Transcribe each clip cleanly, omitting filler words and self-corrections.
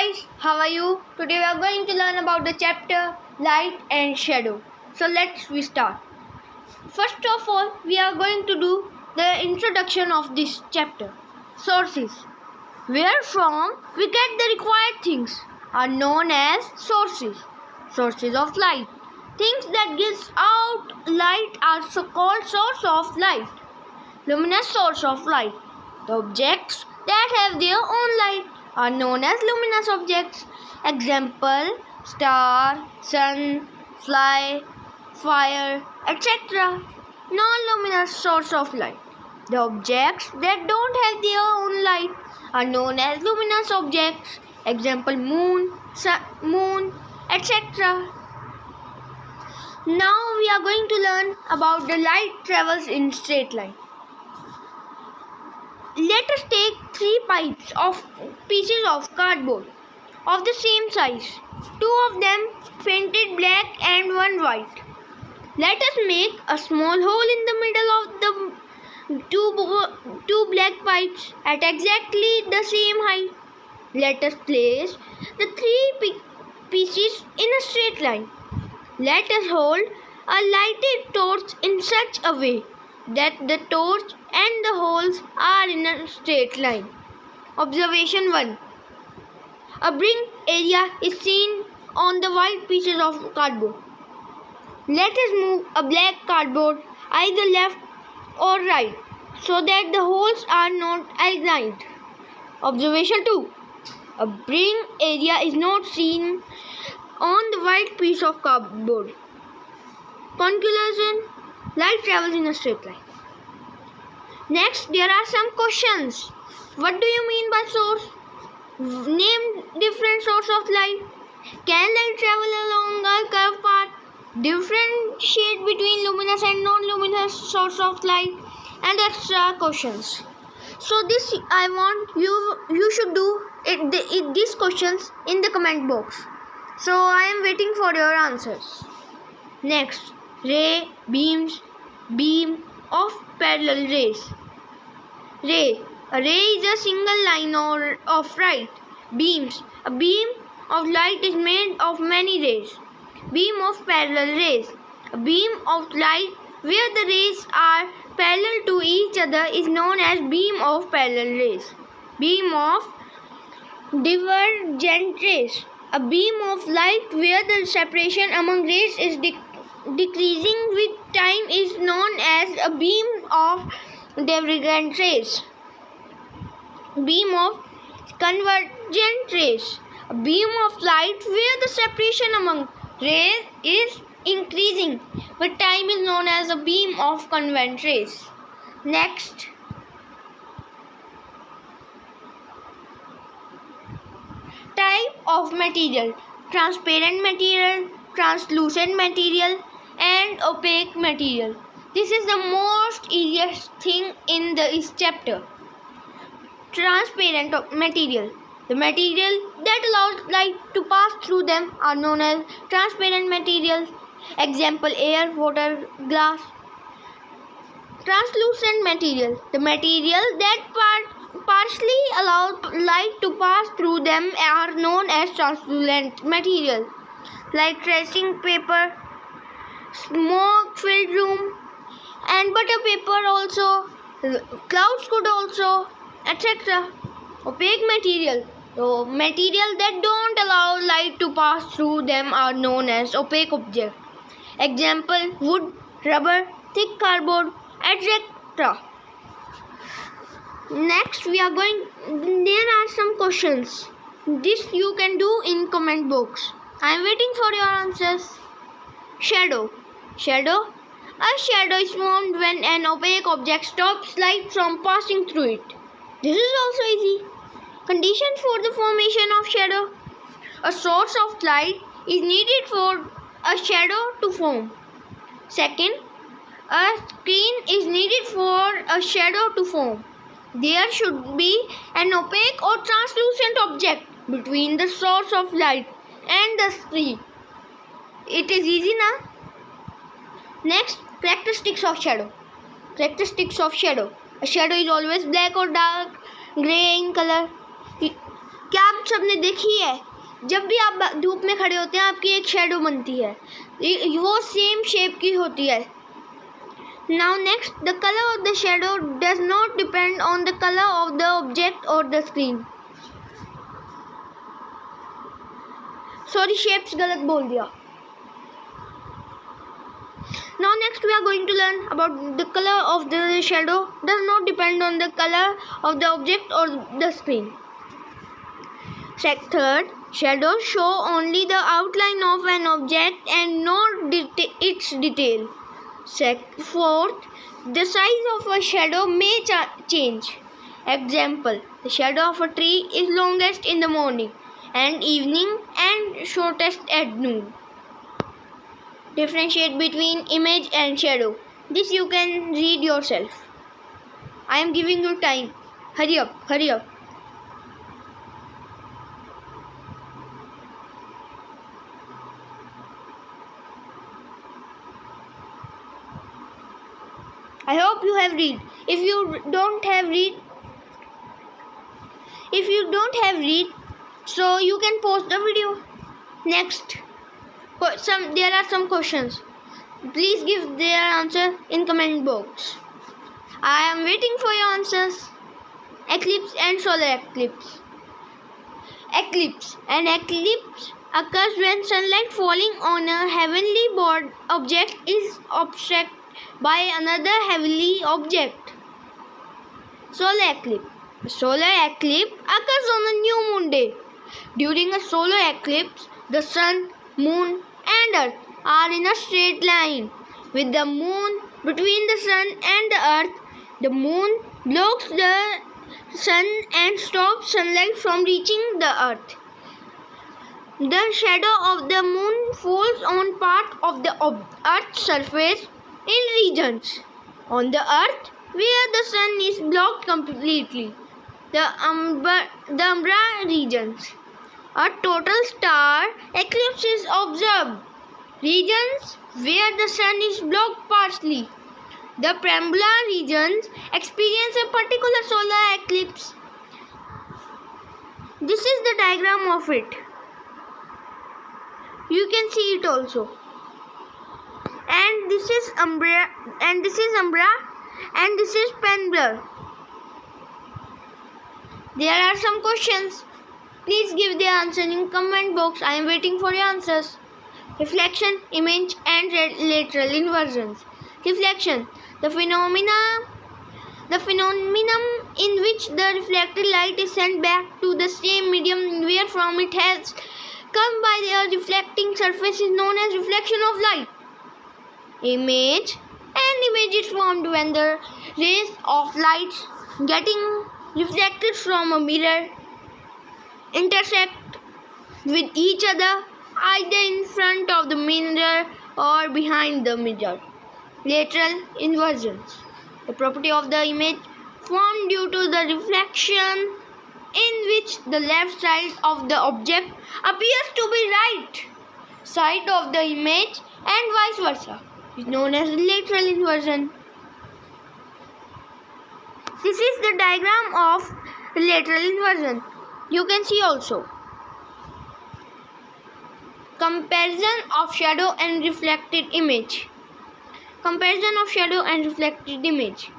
Guys, how are you? Today we are going to learn about the chapter Light and Shadow. So let's start. First of all, we are going to do the introduction of this chapter. Sources. Where from we get the required things are known as sources. Sources of light. Things that gives out light are so called source of light. Luminous source of light. The objects that have their own light are known as luminous objects. Example: star, sun, fly, fire, etc. Non-luminous source of light. The objects that don't have their own light are known as luminous objects. Example: moon, moon, etc. Now we are going to learn about the light travels in straight line. Let us take three pieces of cardboard of the same size. Two of them painted black and one white. Let us make a small hole in the middle of the two black pipes at exactly the same height. Let us place the three pieces in a straight line. Let us hold a lighted torch in such a way that the torch and the holes are in a straight line. Observation 1. A bring area is seen on the white pieces of cardboard. Let us move a black cardboard either left or right so that the holes are not aligned. Observation 2. A bring area is not seen on the white piece of cardboard. Conclusion: light travels in a straight line. Next, there are some questions. What do you mean by source? Name different sources of light. Can light travel along a curved path? Differentiate between luminous and non-luminous source of light, and extra questions. So this I want you should do these questions in the comment box. So I am waiting for your answers. Next, ray, beams, beam of parallel rays. Ray. A ray is a single line of light. Beams. A beam of light is made of many rays. Beam of parallel rays. A beam of light where the rays are parallel to each other is known as beam of parallel rays. Beam of divergent rays. A beam of light where the separation among rays is decreasing with time is known as a beam of divergent rays. Beam of convergent rays. A beam of light where the separation among rays is increasing with time is known as a beam of convergent rays. Next, type of material: transparent material, translucent material, and opaque material. This is the most easiest thing in this chapter. Transparent material. The material that allows light to pass through them are known as transparent materials. Example: air, water, glass. Translucent material. The material that partially allows light to pass through them are known as translucent material, like tracing paper, smoke-filled room, and butter paper also, clouds could also, etc. Opaque material. The material that don't allow light to pass through them are known as opaque objects. Example: wood, rubber, thick cardboard, etc. Next, there are some questions. This you can do in comment box. I am waiting for your answers. Shadow. Shadow. A shadow is formed when an opaque object stops light from passing through it. This is also easy. Conditions for the formation of shadow. A source of light is needed for a shadow to form. Second, a screen is needed for a shadow to form. There should be an opaque or translucent object between the source of light and the screen. It is easy now. Next, characteristics of shadow. Characteristics of shadow. A shadow is always black or dark gray in color. क्या आप सबने देखी है, जब भी आप धूप में खड़े होते हैं आपकी एक शेडो बनती है, वो सेम शेप की होती है. Now next, the color of the shadow does not depend on the color of the object or the screen. Sorry, shapes गलत बोल दिया. Now next we are going to learn about the color of the shadow does not depend on the color of the object or the screen. Third, shadows show only the outline of an object and not its detail. Fourth, the size of a shadow may change. Example, the shadow of a tree is longest in the morning and evening and shortest at noon. Differentiate between image and shadow. This you can read yourself. I am giving you time. Hurry up, hurry up. I hope you have read. If you don't have read, so you can pause the video. Next, there are some questions. Please give their answer in comment box. I am waiting for your answers. Eclipse and solar eclipse. Eclipse. An eclipse occurs when sunlight falling on a heavenly object is obstructed by another heavenly object. Solar eclipse. A solar eclipse occurs on a new moon day. During a solar eclipse, the sun, moon and earth are in a straight line. With the moon between the sun and the earth, the moon blocks the sun and stops sunlight from reaching the earth. The shadow of the moon falls on part of the earth's surface in regions on the earth where the sun is blocked completely, the umbra regions. A total star eclipse is observed. Regions where the sun is blocked partially, the penumbra regions, experience a particular solar eclipse. This is the diagram of it. You can see it also. And this is umbra, and this is penumbra. There are some questions. Please give the answer in comment box. I am waiting for your answers. Reflection, image and lateral inversions. Reflection, the phenomenon in which the reflected light is sent back to the same medium where from it has come by the reflecting surface is known as reflection of light. Image, an image is formed when the rays of light getting reflected from a mirror intersect with each other either in front of the mirror or behind the mirror. Lateral inversions, the property of the image formed due to the reflection in which the left side of the object appears to be right side of the image and vice versa, is known as lateral inversion. This is the diagram of lateral inversion. You can see also. Comparison of shadow and reflected image. Comparison of shadow and reflected image.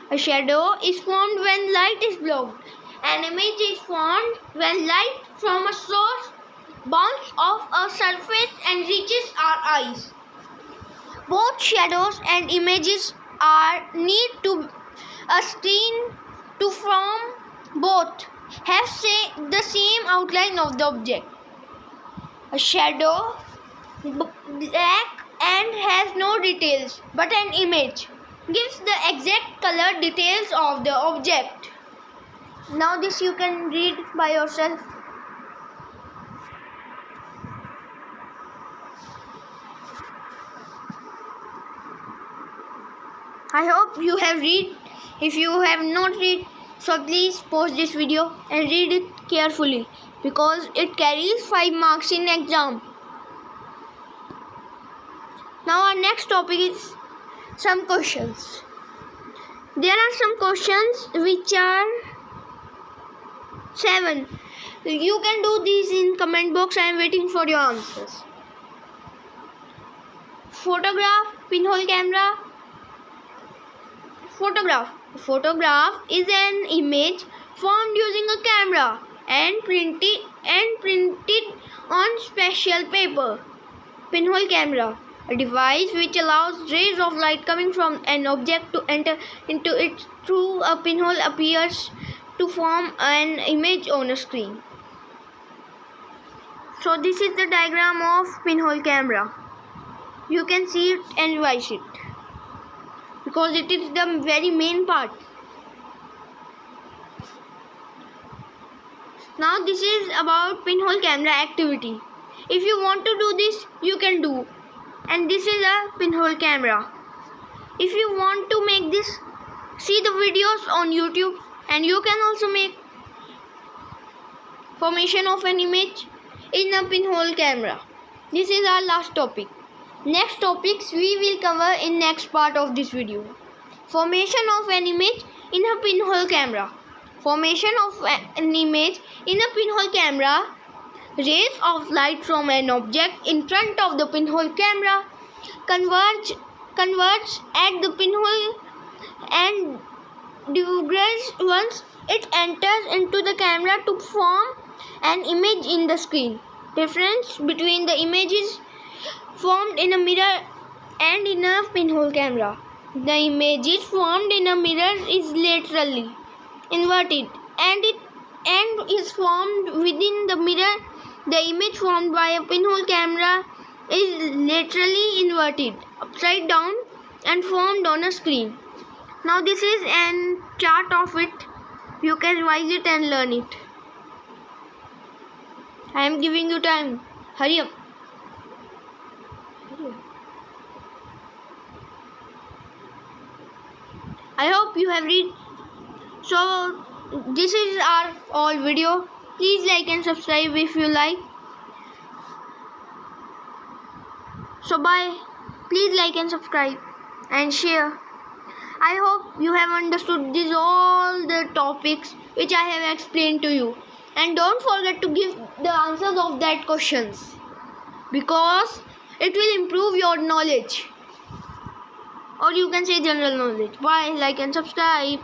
A shadow is formed when light is blocked. An image is formed when light from a source bounces off a surface and reaches our eyes. Both shadows and images need to a screen to form. Both have the same outline of the object. A shadow black and has no details, but an image gives the exact color details of the object. Now this you can read by yourself. I hope you have read. If you have not read, so please pause this video and read it carefully because it carries 5 marks in exam. Now our next topic is some questions. There are some questions which are 7. You can do these in comment box. I am waiting for your answers. Photograph, pinhole camera. Photograph. Photograph is an image formed using a camera and printed on special paper. Pinhole camera, a device which allows rays of light coming from an object to enter into it through a pinhole appears to form an image on a screen. So this is the diagram of pinhole camera. You can see it and revise it because it is the very main part. Now this is about pinhole camera activity. If you want to do this, you can do. And this is a pinhole camera. If you want to make this, see the videos on YouTube, and you can also make formation of an image in a pinhole camera. This is our last topic. Next topics we will cover in next part of this video. Formation of an image in a pinhole camera. Formation of an image in a pinhole camera. Rays of light from an object in front of the pinhole camera converge at the pinhole and diverge once it enters into the camera to form an image in the screen. Difference between the images formed in a mirror and in a pinhole camera. The images formed in a mirror is laterally inverted and is formed within the mirror. The image formed by a pinhole camera is laterally inverted, upside down, and formed on a screen. Now this is an chart of it. You can revise it and learn it. I am giving you time. Hurry up. I hope you have read. So this is our all video. Please like and subscribe if you like. So bye. Please like and subscribe and share. I hope you have understood these all the topics which I have explained to you. And don't forget to give the answers of that questions, because it will improve your knowledge, or you can say general knowledge. Bye. Like and subscribe.